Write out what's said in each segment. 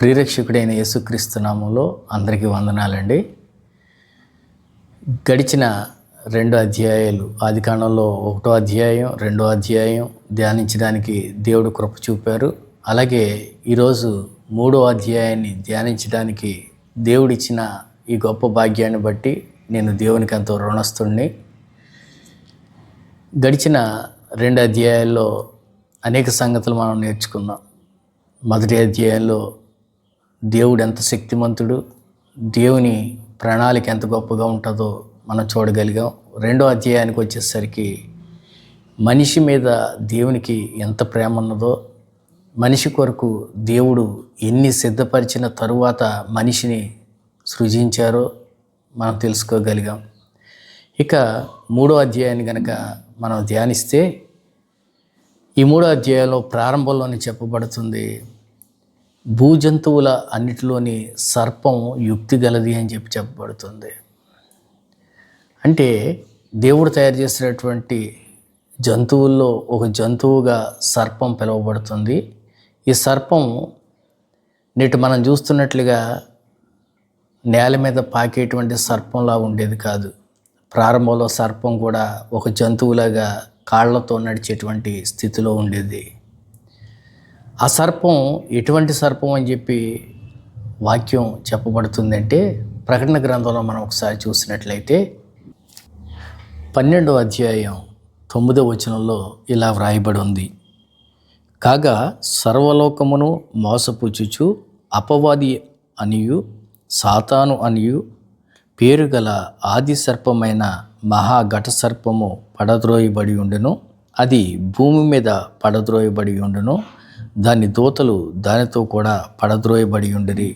ప్రియరక్షకుడైన యేసుక్రీస్తు నామములో అందరికీ వందనాలండి. గడిచిన 2 అధ్యాయాలు ఆదికాండంలో 1వ అధ్యాయం 2వ అధ్యాయం ధ్యానించడానికి దేవుడు కృప చూపారు. అలాగే ఈరోజు 3వ అధ్యాయాన్ని ధ్యానించడానికి దేవుడిచ్చిన ఈ గొప్ప భాగ్యాన్ని బట్టి నేను దేవునికి ఎంతో రుణస్తుడిని. గడిచిన 2 అధ్యాయాల్లో అనేక సంగతులు మనం నేర్చుకున్నాం. మొదటి అధ్యాయంలో దేవుడు ఎంత శక్తిమంతుడు, దేవుని ప్రణాళిక ఎంత గొప్పగా ఉంటుందో మనం చూడగలిగాం. 2వ అధ్యాయానికి వచ్చేసరికి మనిషి మీద దేవునికి ఎంత ప్రేమ ఉన్నదో, మనిషి కొరకు దేవుడు ఎన్ని సిద్ధపరిచిన తరువాత మనిషిని సృజించారో మనం తెలుసుకోగలిగాం. ఇక 3వ అధ్యాయాన్ని కనుక మనం ధ్యానిస్తే ఈ 3వ అధ్యాయంలో ప్రారంభంలోనే చెప్పబడుతుంది, భూజంతువుల అన్నిటిలోని సర్పం యుక్తి గలది అని చెప్పబడుతుంది. అంటే దేవుడు తయారు చేసినటువంటి జంతువుల్లో ఒక జంతువుగా సర్పం పిలువబడుతుంది. ఈ సర్పం నేటి మనం చూస్తున్నట్లుగా నేల మీద పాకేటువంటి సర్పంలా ఉండేది కాదు. ప్రారంభంలో సర్పం కూడా ఒక జంతువులాగా కాళ్లతో నడిచేటువంటి స్థితిలో ఉండేది. ఆ సర్పం ఎటువంటి సర్పం అని చెప్పి వాక్యం చెప్పబడుతుందంటే, ప్రకటన గ్రంథంలో మనం ఒకసారి చూసినట్లయితే 12వ అధ్యాయం 9వ వచనంలో ఇలా వ్రాయబడి ఉంది, కాగా సర్వలోకమును మోసపుచ్చుచు అపవాది అనియు సాతాను అనియు పేరు గల ఆది సర్పమైన మహాఘట సర్పము పడద్రోయబడి ఉండును. అది భూమి మీద పడద్రోయబడి ఉండును. దాని దూతలు దానితో కూడా పడద్రోయబడి ఉండిరి.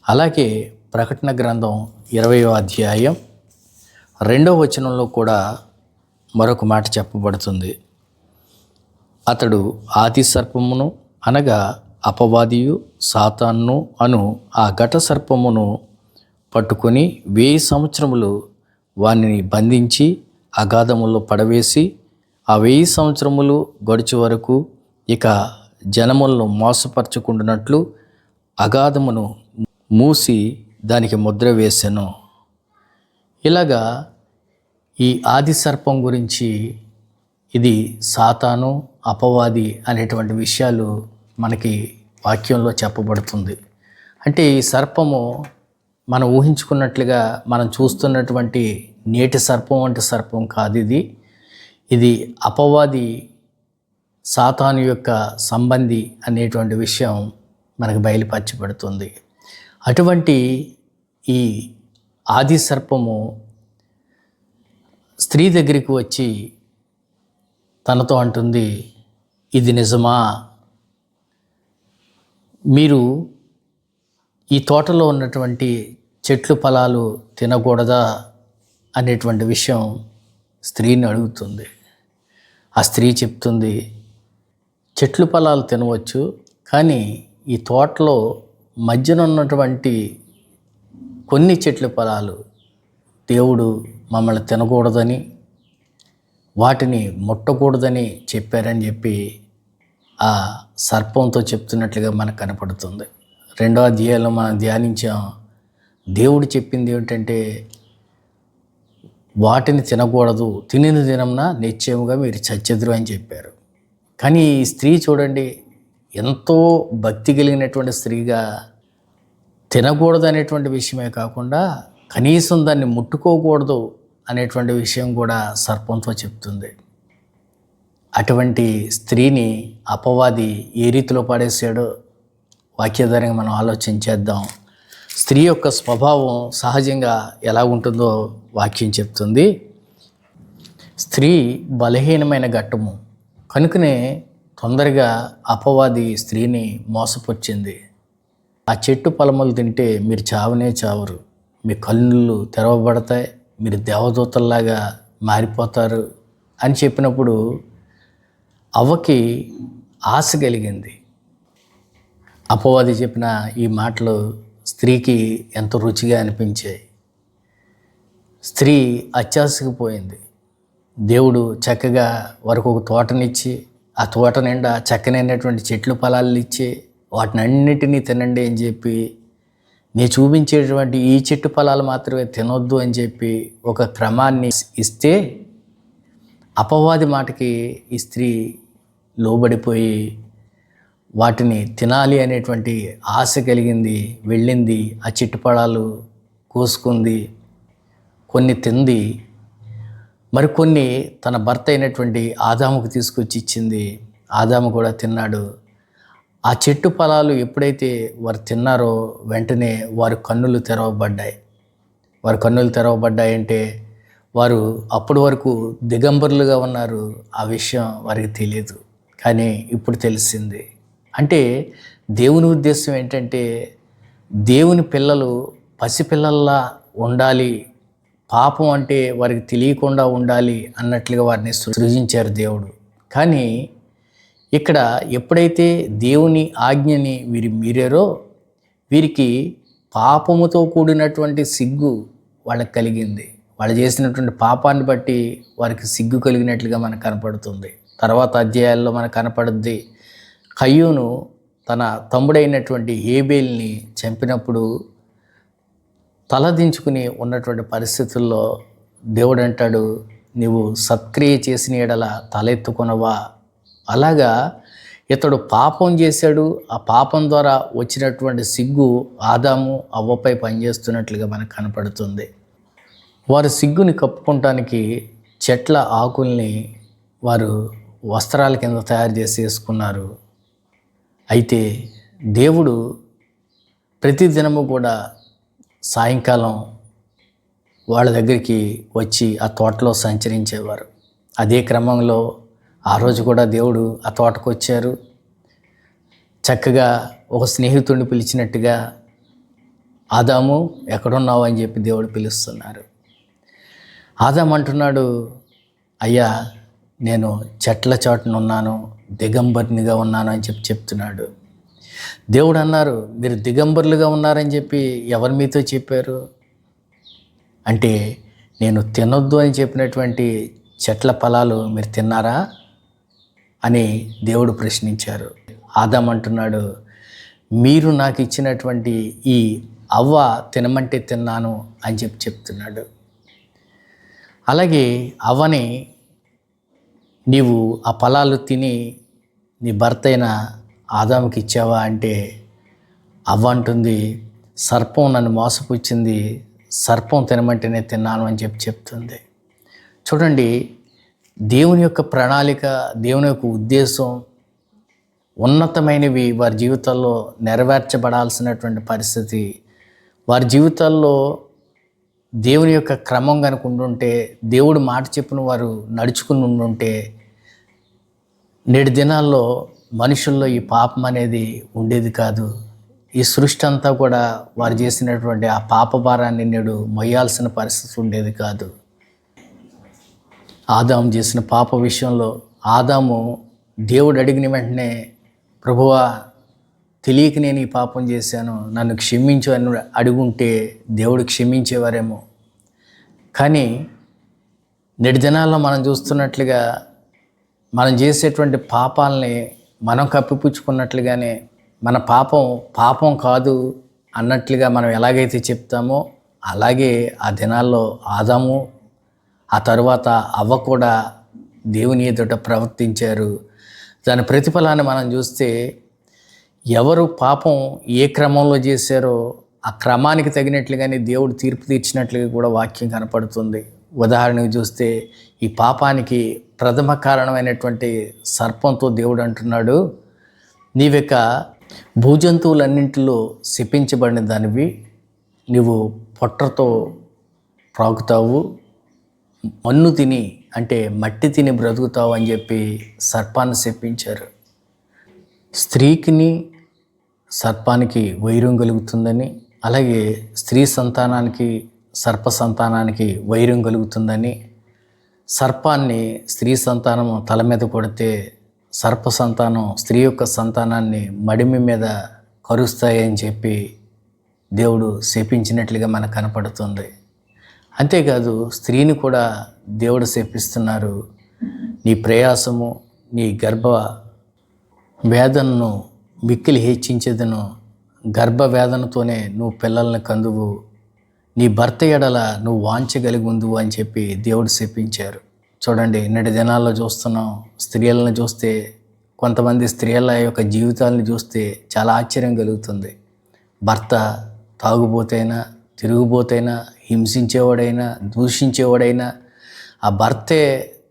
అలాగే ప్రకటన గ్రంథం 20వ అధ్యాయం 2వ వచనంలో కూడా మరొక మాట చెప్పబడుతుంది, అతడు ఆది సర్పమును అనగా అపవాదియు సాతాను అను ఆ ఘట సర్పమును పట్టుకొని 1000 సంవత్సరములు వానిని బంధించి అగాధములో పడవేసి ఆ 1000 సంవత్సరములు గడిచే వరకు ఇక జనములను మోసపరచుకుంటున్నట్లు అగాధమును మూసి దానికి ముద్ర వేసెను. ఇలాగా ఈ ఆది సర్పం గురించి, ఇది సాతాను అపవాది అనేటువంటి విషయాలు మనకి వాక్యంలో చెప్పబడుతుంది. అంటే ఈ సర్పము మనం ఊహించుకున్నట్లుగా మనం చూస్తున్నటువంటి నేటి సర్పం వంటి సర్పం కాదు. ఇది అపవాది సాతాను యొక్క సంబంధి అనేటువంటి విషయం మనకు బయలుపరచబడుతుంది. అటువంటి ఈ ఆది సర్పము స్త్రీ దగ్గరికి వచ్చి తనతో అంటుంది, ఇది నిజమా, మీరు ఈ తోటలో ఉన్నటువంటి చెట్లు ఫలాలు తినకూడదా అనేటువంటి విషయం స్త్రీని అడుగుతుంది. ఆ స్త్రీ చెప్తుంది, చెట్లు ఫలాలు తినవచ్చు, కానీ ఈ తోటలో మధ్యన ఉన్నటువంటి కొన్ని చెట్ల ఫలాలు దేవుడు మమ్మల్ని తినకూడదని, వాటిని ముట్టకూడదని చెప్పారని చెప్పి ఆ సర్పంతో చెప్తున్నట్లుగా మనకు కనపడుతుంది. 2వ అధ్యాయంలో మనం ధ్యానించాం, దేవుడు చెప్పింది ఏమిటంటే వాటిని తినకూడదు, తినిన దినంన నిశ్చయముగా మీరు చచ్చెదరు అని చెప్పారు. కానీ ఈ స్త్రీ చూడండి, ఎంతో భక్తి కలిగినటువంటి స్త్రీగా తినకూడదు అనేటువంటి విషయమే కాకుండా కనీసం దాన్ని ముట్టుకోకూడదు అనేటువంటి విషయం కూడా సర్పంతో చెప్తుంది. అటువంటి స్త్రీని అపవాది ఏ రీతిలో పడేసాడో వాక్యాధారంగా మనం ఆలోచించేద్దాం. స్త్రీ యొక్క స్వభావం సహజంగా ఎలా ఉంటుందో వాక్యం చెప్తుంది. స్త్రీ బలహీనమైన ఘట్టము కనుకనే తొందరగా అపవాది స్త్రీని మోసపుచ్చింది. ఆ చెట్టు ఫలములు తింటే మీరు చావనే చావరు, మీ కన్నులు తెరవబడతాయి, మీరు దేవదూతల్లాగా మారిపోతారు అని చెప్పినప్పుడు అవ్వకి ఆశ కలిగింది. అపవాది చెప్పిన ఈ మాటలు స్త్రీకి ఎంతో రుచిగా అనిపించాయి. స్త్రీ అత్యాశకు పోయింది. దేవుడు చక్కగా వారికి ఒక తోటనిచ్చి ఆ తోట నిండా చక్కనైనటువంటి చెట్లు ఫలాలు ఇచ్చి వాటినన్నిటినీ తినండి అని చెప్పి, నేను చూపించేటువంటి ఈ చెట్టు ఫలాలు మాత్రమే తినొద్దు అని చెప్పి ఒక క్రమాన్ని ఇస్తే, అపవాది మాటకి ఈ స్త్రీ లోబడిపోయి వాటిని తినాలి అనేటువంటి ఆశ కలిగింది. వెళ్ళింది, ఆ చెట్టు ఫలాలు కోసుకుంది, కొన్ని తింది, మరికొన్ని తన భర్త అయినటువంటి ఆదాముకు తీసుకొచ్చి ఇచ్చింది. ఆదాము కూడా తిన్నాడు. ఆ చెట్టు ఫలాలు ఎప్పుడైతే వారు తిన్నారో వెంటనే వారి కన్నులు తెరవబడ్డాయి. వారి కన్నులు తెరవబడ్డాయంటే వారు అప్పటి వరకు దిగంబరులుగా ఉన్నారు. ఆ విషయం వారికి తెలియదు, కానీ ఇప్పుడు తెలిసింది. అంటే దేవుని ఉద్దేశం ఏంటంటే, దేవుని పిల్లలు పసిపిల్లల్లా ఉండాలి, పాపం అంటే వారికి తెలియకుండా ఉండాలి అన్నట్లుగా వారిని సృజించారు దేవుడు. కానీ ఇక్కడ ఎప్పుడైతే దేవుని ఆజ్ఞని వీరు మీరారో, వీరికి పాపముతో కూడినటువంటి సిగ్గు వాళ్ళకి కలిగింది. వాళ్ళు చేసినటువంటి పాపాన్ని బట్టి వారికి సిగ్గు కలిగినట్లుగా మనకు కనపడుతుంది. తర్వాత అధ్యాయాల్లో మనకు కనపడుద్ది, కయ్యూను తన తమ్ముడైనటువంటి హేబేల్ని చంపినప్పుడు తలదించుకుని ఉన్నటువంటి పరిస్థితుల్లో దేవుడు అంటాడు, నీవు సత్క్రియ చేసిన ఎడల తలెత్తుకొనవా. అలాగా ఇతడు పాపం చేశాడు. ఆ పాపం ద్వారా వచ్చినటువంటి సిగ్గు ఆదాము అవ్వపై పనిచేస్తున్నట్లుగా మనకు కనపడుతుంది. వారు సిగ్గుని కప్పుకోవటానికి చెట్ల ఆకుల్ని వారు వస్త్రాల కింద తయారు చేసి వేసుకున్నారు. అయితే దేవుడు ప్రతిదినము కూడా సాయంకాలం వాళ్ళ దగ్గరికి వచ్చి ఆ తోటలో సంచరించేవారు. అదే క్రమంలో ఆ రోజు కూడా దేవుడు ఆ తోటకు వచ్చారు. చక్కగా ఒక స్నేహితుడిని పిలిచినట్టుగా, ఆదాము ఎక్కడున్నావు అని చెప్పి దేవుడు పిలుస్తున్నారు. ఆదాము అంటున్నాడు, అయ్యా నేను చెట్ల చాటున ఉన్నాను, దిగంబర్నిగా ఉన్నాను అని చెప్తున్నాడు. దేవుడు అన్నారు, మీరు దిగంబరులుగా ఉన్నారని చెప్పి ఎవరు మీతో చెప్పారు అంటే, నేను తినొద్దు అని చెప్పినటువంటి చెట్ల ఫలాలు మీరు తిన్నారా అని దేవుడు ప్రశ్నించారు. ఆదాము అంటున్నాడు, మీరు నాకు ఇచ్చినటువంటి ఈ అవ్వ తినమంటే తిన్నాను అని చెప్తున్నాడు. అలాగే అవ్వని నీవు ఆ ఫలాలు తిని నీ భర్త అయిన ఆదాముకి ఇచ్చావా అంటే, అవ్వ అంటుంది, సర్పం నన్ను మోసపుచ్చింది, సర్పం తినమంటేనే తిన్నాను అని చెప్తుంది. చూడండి, దేవుని యొక్క ప్రణాళిక, దేవుని యొక్క ఉద్దేశం ఉన్నతమైనవి వారి జీవితాల్లో నెరవేర్చబడాల్సినటువంటి పరిస్థితి. వారి జీవితాల్లో దేవుని యొక్క క్రమం కనుక ఉండుంటే, దేవుడు మాట చెప్పిన వారు నడుచుకుని ఉండుంటే, నేటి దినాల్లో మనుషుల్లో ఈ పాపం అనేది ఉండేది కాదు. ఈ సృష్టి అంతా కూడా వారు చేసినటువంటి ఆ పాప భారాన్ని నేడు మొయ్యాల్సిన పరిస్థితి ఉండేది కాదు. ఆదాము చేసిన పాప విషయంలో ఆదాము దేవుడు అడిగిన వెంటనే, ప్రభువా తెలియక నేను ఈ పాపం చేశాను, నన్ను క్షమించు అని అడుగుంటే దేవుడు క్షమించేవారేమో. కానీ నేటి దినాల్లో మనం చూస్తున్నట్లుగా మనం చేసేటువంటి పాపాలని మనం కప్పిపుచ్చుకున్నట్లుగానే, మన పాపం కాదు అన్నట్లుగా మనం ఎలాగైతే చెప్తామో, అలాగే ఆ దినాల్లో ఆదాము ఆ తరువాత అవ్వ కూడా దేవుని ఎదుట ప్రవర్తించారు. దాని ప్రతిఫలాన్ని మనం చూస్తే, ఎవరు పాపం ఏ క్రమంలో చేశారో ఆ క్రమానికి తగినట్లుగానే దేవుడు తీర్పు తీర్చినట్లుగా కూడా వాక్యం కనపడుతుంది. ఉదాహరణకు చూస్తే, ఈ పాపానికి ప్రథమ కారణమైనటువంటి సర్పంతో దేవుడు అంటున్నాడు, నీవిక భూజంతువులన్నింటిలో శపించబడిన దానివి, నీవు పొట్టతో ప్రాకుతావు, మన్ను తిని అంటే మట్టి తిని బ్రతుకుతావు అని చెప్పి సర్పాన్ని శపించారు. స్త్రీకిని సర్పానికి వైరం కలుగుతుందని, అలాగే స్త్రీ సంతానానికి సర్ప సంతానానికి వైరం కలుగుతుందని, సర్పాన్ని స్త్రీ సంతానం తల మీద కొడితే సర్ప సంతానం స్త్రీ యొక్క సంతానాన్ని మడిమి మీద కరుస్తాయని చెప్పి దేవుడు శపించినట్లుగా మనకు కనపడుతుంది. అంతేకాదు, స్త్రీని కూడా దేవుడు శపిస్తున్నారు, నీ ప్రయాసము, నీ గర్భ వేదనను మిక్కిలి హెచ్చించేదను, గర్భవేదనతోనే నువ్వు పిల్లల్ని కందువు, నీ భర్త ఎడల నువ్వు వాంచగలిగి ఉందువు అని చెప్పి దేవుడు శపించారు. చూడండి, నేటి దినాల్లో చూస్తున్నాం, స్త్రీలను చూస్తే, కొంతమంది స్త్రీల యొక్క జీవితాలను చూస్తే చాలా ఆశ్చర్యం కలుగుతుంది. భర్త తాగుబోతైనా, తిరుగుబోతైనా, హింసించేవాడైనా, దూషించేవాడైనా ఆ భర్తే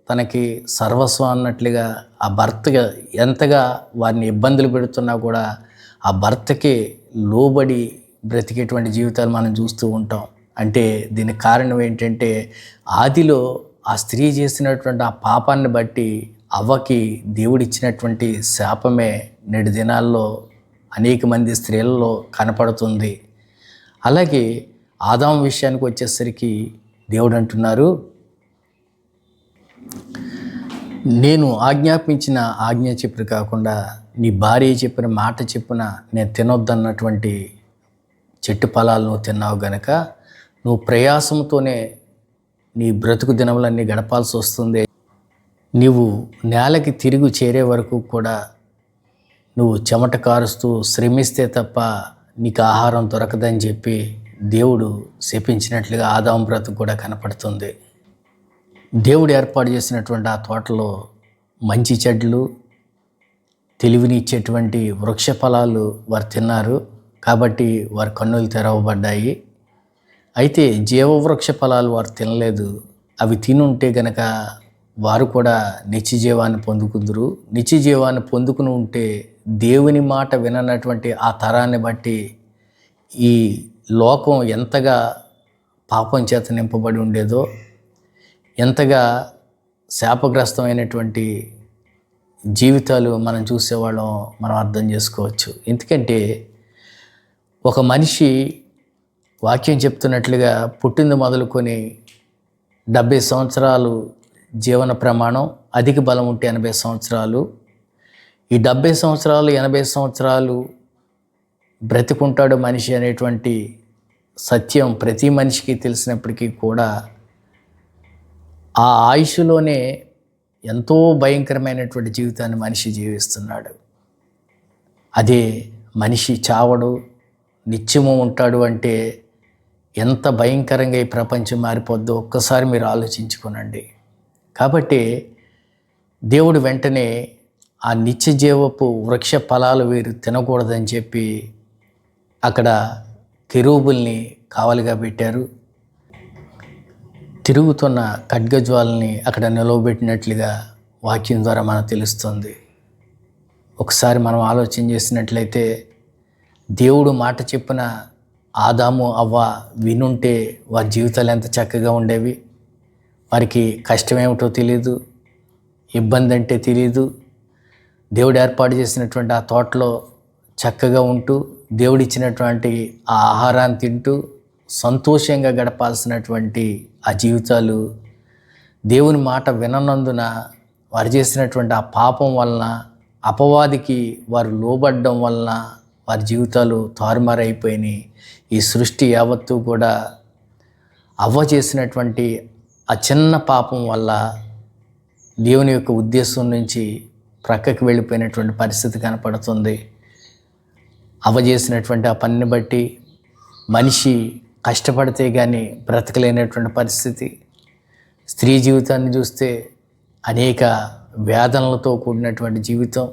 తనకి సర్వస్వం అన్నట్లుగా ఆ భర్తగా ఎంతగా వారిని ఇబ్బందులు పెడుతున్నా కూడా ఆ భర్తకి లోబడి బ్రతికేటువంటి జీవితాలు మనం చూస్తూ ఉంటాం. అంటే దీనికి కారణం ఏంటంటే, ఆదిలో ఆ స్త్రీ చేసినటువంటి ఆ పాపాన్ని బట్టి అవ్వకి దేవుడిచ్చినటువంటి శాపమే నేటి దినాల్లో అనేక మంది స్త్రీలలో కనపడుతుంది. అలాగే ఆదాము విషయానికి వచ్చేసరికి దేవుడు అంటున్నారు, నేను ఆజ్ఞాపించిన ఆజ్ఞ చెప్పుడు కాకుండా నీ భార్య చెప్పిన మాట చెప్పున నేను తినొద్దన్నటువంటి చెట్టు ఫలాలను తిన్నావు గనక నువ్వు ప్రయాసంతోనే నీ బ్రతుకు దినములన్నీ గడపాల్సి వస్తుంది. నీవు నేలకి తిరిగి చేరే వరకు కూడా నువ్వు చెమట కారుస్తూ శ్రమిస్తే తప్ప నీకు ఆహారం దొరకదని చెప్పి దేవుడు శపించినట్లుగా ఆదాము బ్రతుకు కూడా కనపడుతుంది. దేవుడు ఏర్పాటు చేసినటువంటి ఆ తోటలో మంచి చెట్లు, తెలివిని ఇచ్చేటువంటి వృక్ష ఫలాలు వారు తిన్నారు. కాబట్టి వారి కన్నులు తెరవబడ్డాయి. అయితే జీవవృక్ష ఫలాలు వారు తినలేదు. అవి తినుంటే గనక వారు కూడా నిత్య జీవాన్ని పొందుకుందరు. నిత్య జీవాన్ని పొందుకుని ఉంటే దేవుని మాట విననటువంటి ఆ తరాన్ని బట్టి ఈ లోకం ఎంతగా పాపం చేత నింపబడి ఉండేదో, ఎంతగా శాపగ్రస్తమైనటువంటి జీవితాలు మనం చూసేవాళ్ళం మనం అర్థం చేసుకోవచ్చు. ఎందుకంటే ఒక మనిషి వాక్యం చెప్తున్నట్లుగా పుట్టింది మొదలుకొని 70 సంవత్సరాలు జీవన ప్రమాణం, అధిక బలం ఉంటే 80 సంవత్సరాలు. ఈ 70 సంవత్సరాలు 80 సంవత్సరాలు బ్రతికుంటాడు మనిషి అనేటువంటి సత్యం ప్రతి మనిషికి తెలిసినప్పటికీ కూడా ఆ ఆయుష్లోనే ఎంతో భయంకరమైనటువంటి జీవితాన్ని మనిషి జీవిస్తున్నాడు. అదే మనిషి చావడు, నిత్యము ఉంటాడు అంటే ఎంత భయంకరంగా ఈ ప్రపంచం మారిపోద్దో ఒక్కసారి మీరు ఆలోచించుకోనండి. కాబట్టి దేవుడు వెంటనే ఆ నిత్య జీవపు వృక్ష ఫలాలు వీరు తినకూడదని చెప్పి అక్కడ కెరూబుల్ని కావలిగా పెట్టారు. తిరుగుతున్న ఖడ్గజ్వాలని అక్కడ నిలవబెట్టినట్లుగా వాక్యం ద్వారా మనకు తెలుస్తుంది. ఒకసారి మనం ఆలోచన చేసినట్లయితే దేవుడు మాట చెప్పిన ఆదాము అవ్వ వినుంటే వారి జీవితాలు ఎంత చక్కగా ఉండేవి. వారికి కష్టమేమిటో తెలియదు, ఇబ్బంది అంటే తెలియదు. దేవుడు ఏర్పాటు చేసినటువంటి ఆ తోటలో చక్కగా ఉంటూ దేవుడిచ్చినటువంటి ఆ ఆహారాన్ని తింటూ సంతోషంగా గడపాల్సినటువంటి ఆ జీవితాలు దేవుని మాట విననందున వారు చేసినటువంటి ఆ పాపం వలన, అపవాదికి వారు లోబడ్డం వలన వారి జీవితాలు తారుమారైపోయినాయి. ఈ సృష్టి యావత్తు కూడా అవ్వ చేసినటువంటి ఆ చిన్న పాపం వల్ల దేవుని యొక్క ఉద్దేశం నుంచి ప్రక్కకి వెళ్ళిపోయినటువంటి పరిస్థితి కనపడుతుంది. అవ్వ చేసినటువంటి ఆ పనిని బట్టి మనిషి కష్టపడితే కానీ బ్రతకలేనటువంటి పరిస్థితి. స్త్రీ జీవితాన్ని చూస్తే అనేక వేదనలతో కూడినటువంటి జీవితం.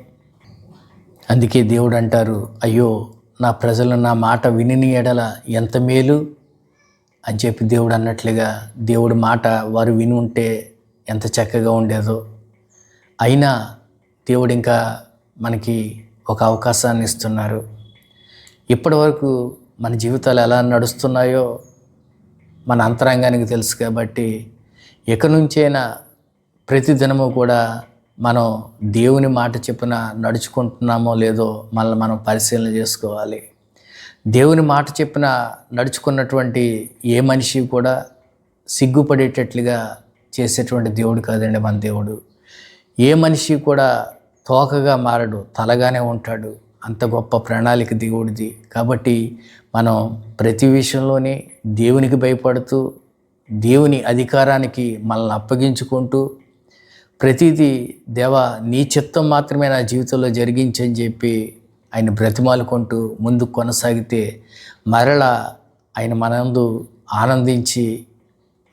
అందుకే దేవుడు అంటారు, అయ్యో నా ప్రజలు నా మాట విని ఎడల ఎంత మేలు అని చెప్పి దేవుడు అన్నట్లుగా దేవుడి మాట వారు విని ఉంటే ఎంత చక్కగా ఉండేదో. అయినా దేవుడు ఇంకా మనకి ఒక అవకాశాన్ని ఇస్తున్నారు. ఇప్పటి వరకు మన జీవితాలు ఎలా నడుస్తున్నాయో మన అంతరంగానికి తెలుసు. కాబట్టి ఇక నుంచైనా ప్రతిదినము కూడా మనం దేవుని మాట చెప్పున నడుచుకుంటున్నామో లేదో మనల్ని మనం పరిశీలన చేసుకోవాలి. దేవుని మాట చెప్పిన నడుచుకున్నటువంటి ఏ మనిషి కూడా సిగ్గుపడేటట్లుగా చేసేటువంటి దేవుడు కాదండి మన దేవుడు. ఏ మనిషి కూడా తోకగా మారడు, తలగానే ఉంటాడు. అంత గొప్ప ప్రణాళిక దేవుడిది. కాబట్టి మనం ప్రతి విషయంలోనే దేవునికి భయపడుతూ దేవుని అధికారానికి మనల్ని అప్పగించుకుంటూ ప్రతిదీ దేవా నీ చిత్తం మాత్రమే నా జీవితంలో జరిగించని చెప్పి ఆయన బ్రతిమాలుకుంటూ ముందుకు కొనసాగితే మరలా ఆయన మనందు ఆనందించి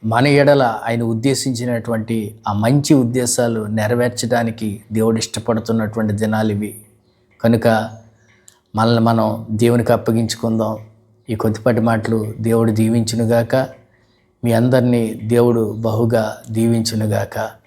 మన ఎడల ఆయన ఉద్దేశించినటువంటి ఆ మంచి ఉద్దేశాలు నెరవేర్చడానికి దేవుడు ఇష్టపడుతున్నటువంటి దినాలు ఇవి. కనుక మనల్ని మనం దేవునికి అప్పగించుకుందాం. ఈ కొద్దిపాటి మాటలు దేవుడు దీవించునుగాక. మీ అందరినీ దేవుడు బహుగా దీవించునుగాక.